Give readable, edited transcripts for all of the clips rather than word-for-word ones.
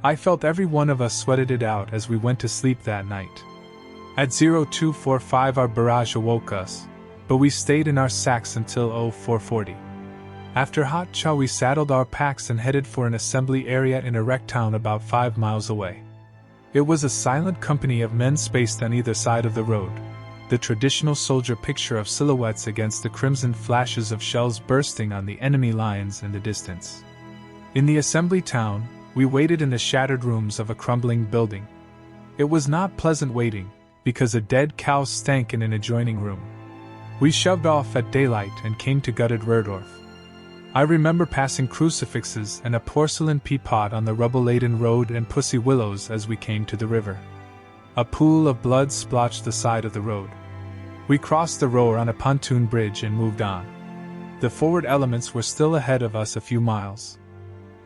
I felt every one of us sweated it out as we went to sleep that night. At 0245 our barrage awoke us, but we stayed in our sacks until 0440. After hot chow we saddled our packs and headed for an assembly area in a wrecked town about 5 miles away. It was a silent company of men spaced on either side of the road, the traditional soldier picture of silhouettes against the crimson flashes of shells bursting on the enemy lines in the distance. In the assembly town, we waited in the shattered rooms of a crumbling building. It was not pleasant waiting, because a dead cow stank in an adjoining room. We shoved off at daylight and came to gutted Roer. I remember passing crucifixes and a porcelain peapot on the rubble-laden road and pussy willows as we came to the river. A pool of blood splotched the side of the road. We crossed the Roer on a pontoon bridge and moved on. The forward elements were still ahead of us a few miles.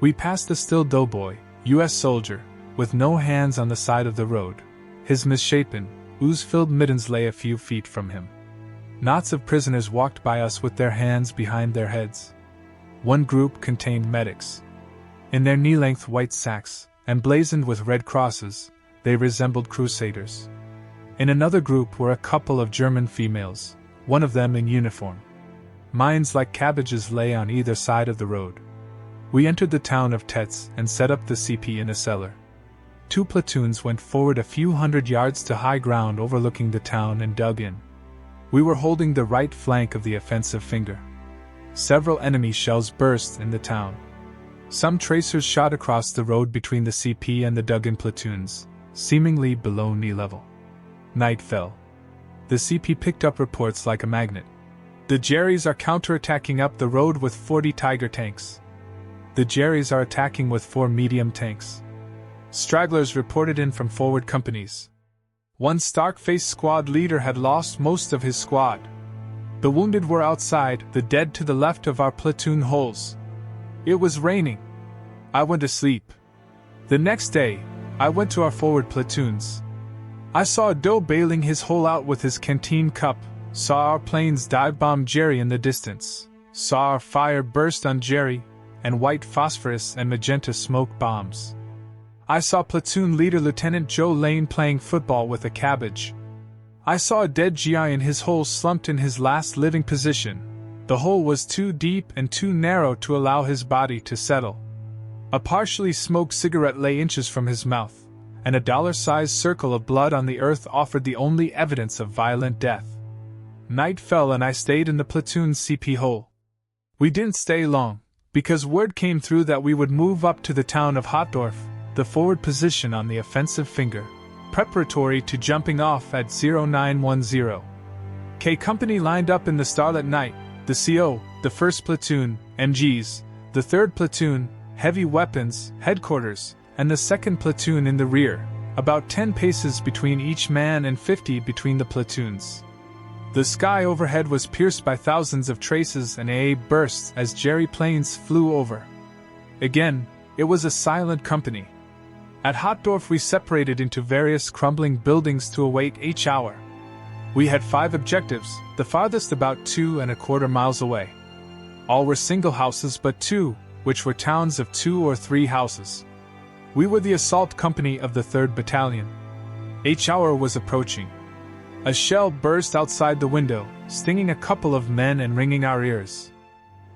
We passed a still doughboy, U.S. soldier, with no hands on the side of the road. His misshapen, ooze-filled mittens lay a few feet from him. Knots of prisoners walked by us with their hands behind their heads. One group contained medics. In their knee-length white sacks, emblazoned with red crosses, they resembled crusaders. In another group were a couple of German females, one of them in uniform. Mines like cabbages lay on either side of the road. We entered the town of Tetz and set up the CP in a cellar. 2 platoons went forward a few hundred yards to high ground overlooking the town and dug in. We were holding the right flank of the offensive finger. Several enemy shells burst in the town. Some tracers shot across the road between the CP and the dug-in platoons, seemingly below knee level. Night fell. The CP picked up reports like a magnet. The Jerrys are counterattacking up the road with 40 Tiger tanks. The Jerrys are attacking with 4 medium tanks. Stragglers reported in from forward companies. One stark-faced squad leader had lost most of his squad. The wounded were outside, the dead to the left of our platoon holes. It was raining. I went to sleep. The next day, I went to our forward platoons. I saw a doe bailing his hole out with his canteen cup, saw our planes dive-bomb Jerry in the distance, saw our fire burst on Jerry, and white phosphorus and magenta smoke bombs. I saw platoon leader Lieutenant Joe Lane playing football with a cabbage. I saw a dead GI in his hole slumped in his last living position. The hole was too deep and too narrow to allow his body to settle. A partially smoked cigarette lay inches from his mouth, and a dollar-sized circle of blood on the earth offered the only evidence of violent death. Night fell and I stayed in the platoon's CP hole. We didn't stay long, because word came through that we would move up to the town of Hotdorf, the forward position on the offensive finger, preparatory to jumping off at 0910. K Company lined up in the starlit night, the CO, the 1st Platoon, MGs, the 3rd Platoon, Heavy Weapons, Headquarters, and the 2nd Platoon in the rear, about 10 paces between each man and 50 between the platoons. The sky overhead was pierced by thousands of traces and AA bursts as Jerry planes flew over. Again, it was a silent company. At Hotdorf we separated into various crumbling buildings to await each hour. We had 5 objectives, the farthest about 2¼ miles away. All were single houses but 2, which were towns of 2 or 3 houses. We were the assault company of the 3rd Battalion. Each hour was approaching. A shell burst outside the window, stinging a couple of men and ringing our ears.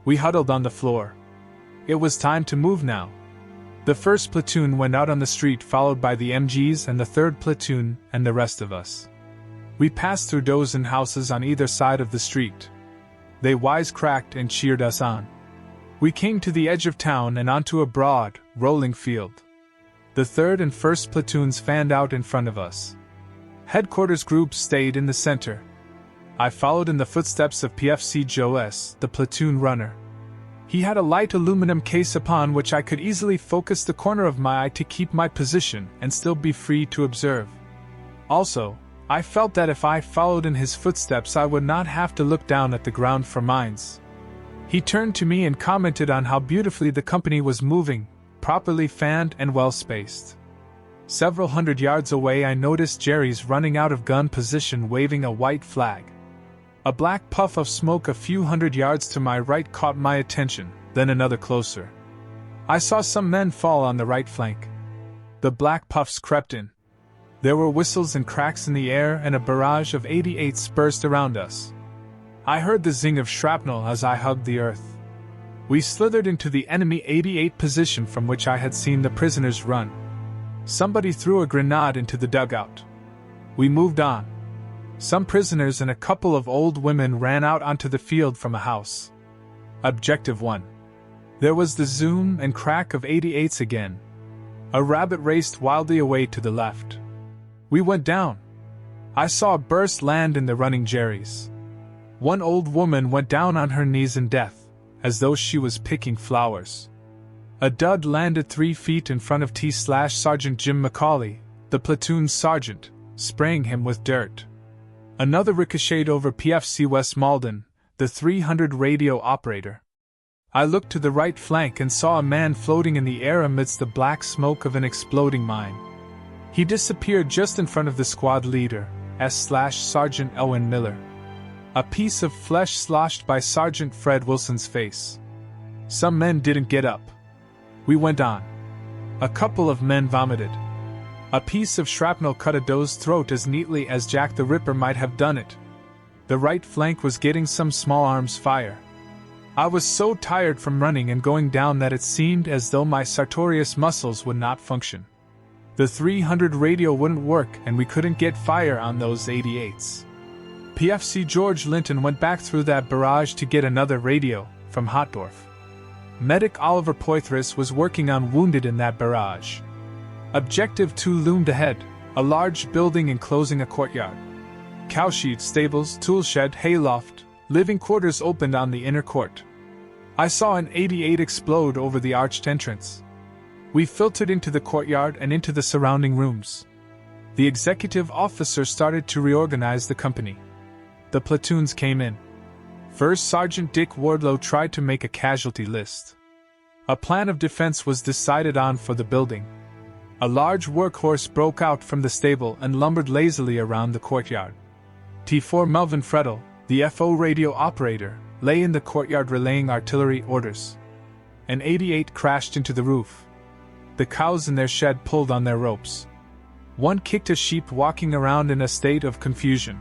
We huddled on the floor. It was time to move now. The 1st Platoon went out on the street followed by the MGs and the 3rd Platoon and the rest of us. We passed through dozen houses on either side of the street. They wisecracked and cheered us on. We came to the edge of town and onto a broad, rolling field. The 3rd and 1st Platoons fanned out in front of us. Headquarters groups stayed in the center. I followed in the footsteps of PFC Joe S., the platoon runner. He had a light aluminum case upon which I could easily focus the corner of my eye to keep my position and still be free to observe. Also, I felt that if I followed in his footsteps I would not have to look down at the ground for mines. He turned to me and commented on how beautifully the company was moving, properly fanned and well spaced. Several hundred yards away I noticed Jerry's running out of gun position waving a white flag. A black puff of smoke a few hundred yards to my right caught my attention, then another closer. I saw some men fall on the right flank. The black puffs crept in. There were whistles and cracks in the air, and a barrage of 88s burst around us. I heard the zing of shrapnel as I hugged the earth. We slithered into the enemy 88 position from which I had seen the prisoners run. Somebody threw a grenade into the dugout. We moved on. Some prisoners and a couple of old women ran out onto the field from a house. Objective 1. There was the zoom and crack of 88s again. A rabbit raced wildly away to the left. We went down. I saw a burst land in the running jerrys. One old woman went down on her knees in death, as though she was picking flowers. A dud landed 3 feet in front of T/Sergeant Jim McCauley, the platoon's sergeant, spraying him with dirt. Another ricocheted over PFC West Malden, the 300 radio operator. I looked to the right flank and saw a man floating in the air amidst the black smoke of an exploding mine. He disappeared just in front of the squad leader, S/Sergeant Elwin Miller. A piece of flesh sloshed by Sergeant Fred Wilson's face. Some men didn't get up. We went on. A couple of men vomited. A piece of shrapnel cut a doe's throat as neatly as Jack the Ripper might have done it. The right flank was getting some small arms fire. I was so tired from running and going down that it seemed as though my sartorius muscles would not function. The 300 radio wouldn't work and we couldn't get fire on those 88s. PFC George Linton went back through that barrage to get another radio from Hotdorf. Medic Oliver Poitras was working on wounded in that barrage. Objective 2 loomed ahead, a large building enclosing a courtyard. Cowshed, stables, toolshed, hayloft, living quarters opened on the inner court. I saw an 88 explode over the arched entrance. We filtered into the courtyard and into the surrounding rooms. The executive officer started to reorganize the company. The platoons came in. First Sergeant Dick Wardlow tried to make a casualty list. A plan of defense was decided on for the building. A large workhorse broke out from the stable and lumbered lazily around the courtyard. T4 Melvin Fredel, the FO radio operator, lay in the courtyard relaying artillery orders. An 88 crashed into the roof. The cows in their shed pulled on their ropes. One kicked a sheep walking around in a state of confusion.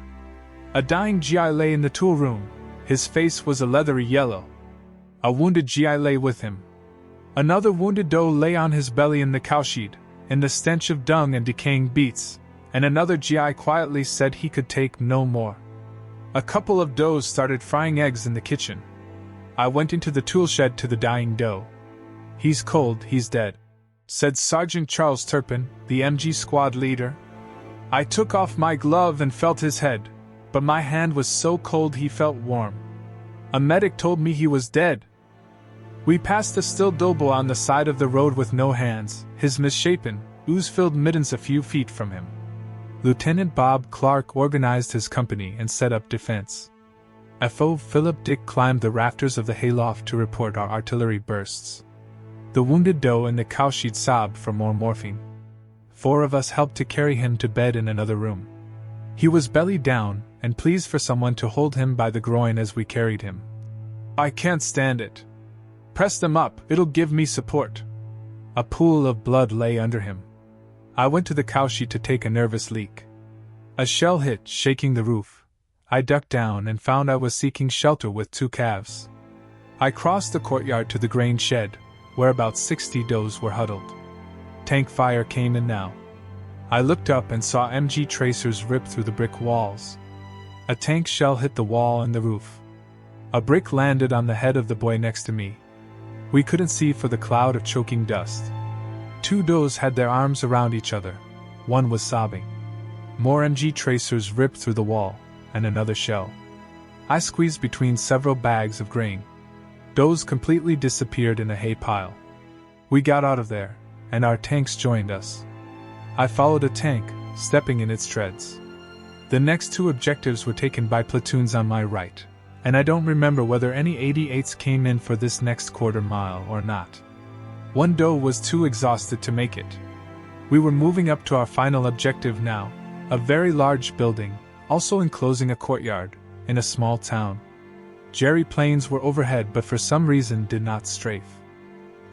A dying GI lay in the tool room. His face was a leathery yellow. A wounded GI lay with him. Another wounded doe lay on his belly in the cowshed, in the stench of dung and decaying beets, and another GI quietly said he could take no more. A couple of does started frying eggs in the kitchen. I went into the tool shed to the dying doe. "He's cold, he's dead," said Sergeant Charles Turpin, the MG squad leader. I took off my glove and felt his head, but my hand was so cold he felt warm. A medic told me he was dead. We passed a still Dobo on the side of the road with no hands, his misshapen, ooze-filled mittens a few feet from him. Lieutenant Bob Clark organized his company and set up defense. FO Philip Dick climbed the rafters of the hayloft to report our artillery bursts. The wounded doe and the cowshed sobbed for more morphine. 4 of us helped to carry him to bed in another room. He was belly down and pleased for someone to hold him by the groin as we carried him. "I can't stand it. Press them up, it'll give me support." A pool of blood lay under him. I went to the cowshed to take a nervous leak. A shell hit, shaking the roof. I ducked down and found I was seeking shelter with 2 calves. I crossed the courtyard to the grain shed, where about 60 does were huddled. Tank fire came in now. I looked up and saw MG tracers rip through the brick walls. A tank shell hit the wall and the roof. A brick landed on the head of the boy next to me. We couldn't see for the cloud of choking dust. 2 does had their arms around each other. One was sobbing. More MG tracers ripped through the wall, and another shell. I squeezed between several bags of grain. Does completely disappeared in a hay pile. We got out of there, and our tanks joined us. I followed a tank, stepping in its treads. The next 2 objectives were taken by platoons on my right, and I don't remember whether any 88s came in for this next quarter mile or not. One doe was too exhausted to make it. We were moving up to our final objective now, a very large building, also enclosing a courtyard, in a small town. Jerry planes were overhead but for some reason did not strafe.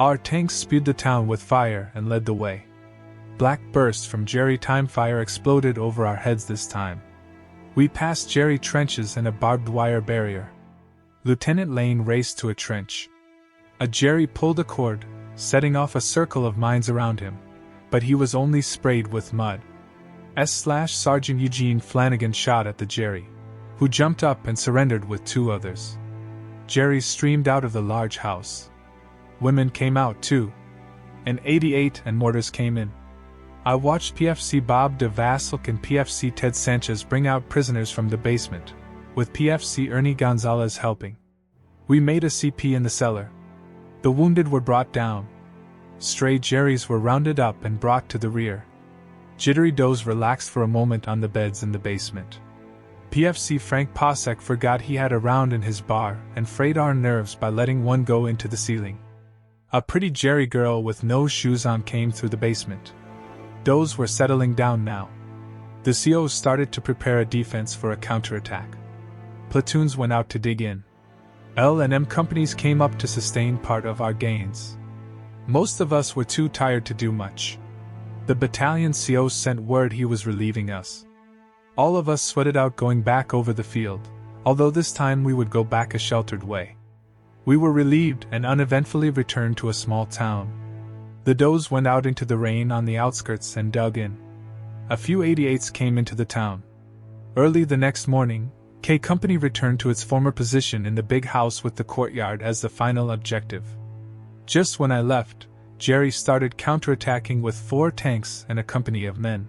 Our tanks spewed the town with fire and led the way. Black burst from Jerry time fire exploded over our heads this time. We passed Jerry trenches and a barbed wire barrier. Lieutenant Lane raced to a trench. A Jerry pulled a cord, setting off a circle of mines around him, but he was only sprayed with mud. Sergeant Eugene Flanagan shot at the Jerry, who jumped up and surrendered with 2 others. Jerrys streamed out of the large house. Women came out too. An 88 and mortars came in. I watched PFC Bob de Vasilk and PFC Ted Sanchez bring out prisoners from the basement, with PFC Ernie Gonzalez helping. We made a CP in the cellar. The wounded were brought down. Stray Jerrys were rounded up and brought to the rear. Jittery Does relaxed for a moment on the beds in the basement. PFC Frank Posek forgot he had a round in his bar and frayed our nerves by letting one go into the ceiling. A pretty Jerry girl with no shoes on came through the basement. Does were settling down now. The COs started to prepare a defense for a counterattack. Platoons went out to dig in. L&M companies came up to sustain part of our gains. Most of us were too tired to do much. The battalion CO sent word he was relieving us. All of us sweated out going back over the field, although this time we would go back a sheltered way. We were relieved and uneventfully returned to a small town. The Does went out into the rain on the outskirts and dug in. A few 88s came into the town. Early the next morning, K Company returned to its former position in the big house with the courtyard as the final objective. Just when I left, Jerry started counterattacking with 4 tanks and a company of men.